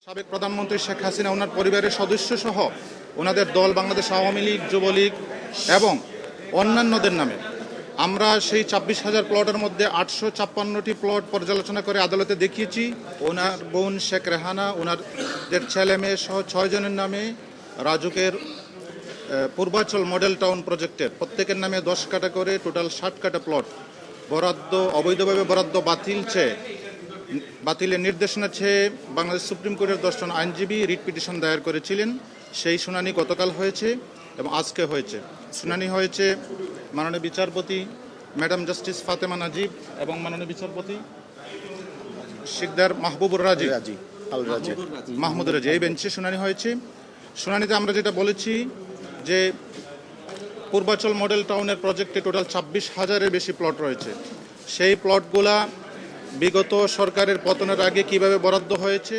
সাবেক প্রধানমন্ত্রী শেখ হাসিনা ওনার পরিবারের সদস্য সহ ওনাদের দল বাংলাদেশ আওয়ামী লীগ, যুবলীগ এবং অন্যান্যদের নামে আমরা সেই ২৬,০০০ প্লটের মধ্যে ৮৫৬টি প্লট পর্যালোচনা করে আদালতে দেখিয়েছি। ওনার বোন শেখ রেহানা, ওনাদের ছেলে মেয়ে সহ ৬ জনের নামে রাজুকের পূর্বাচল মডেল টাউন প্রজেক্টের প্রত্যেকের নামে ১০ কাঠা করে টোটাল ৬০ কাঠা প্লট বরাদ্দ, অবৈধভাবে বরাদ্দ বাতিলের নির্দেশনা চেয়ে বাংলাদেশ সুপ্রিম কোর্টের ১০ জন আইনজীবী রিট পিটিশন দায়ের করেছিলেন। সেই শুনানি গতকাল হয়েছে এবং আজকে হয়েছে। শুনানি হয়েছে মাননীয় বিচারপতি ম্যাডাম জাস্টিস ফাতেমা নাজিব এবং মাননীয় বিচারপতি শিকদার মাহবুবুর রাজি মাহমুদুর রাজি, এই বেঞ্চে শুনানি হয়েছে। শুনানিতে আমরা যেটা বলেছি যে পূর্বাচল মডেল টাউনের প্রজেক্টে টোটাল ২৬,০০০-এর বেশি প্লট রয়েছে। সেই প্লটগুলা বিগত সরকারের পতনের আগে কিভাবে বরাদ্দ হয়েছে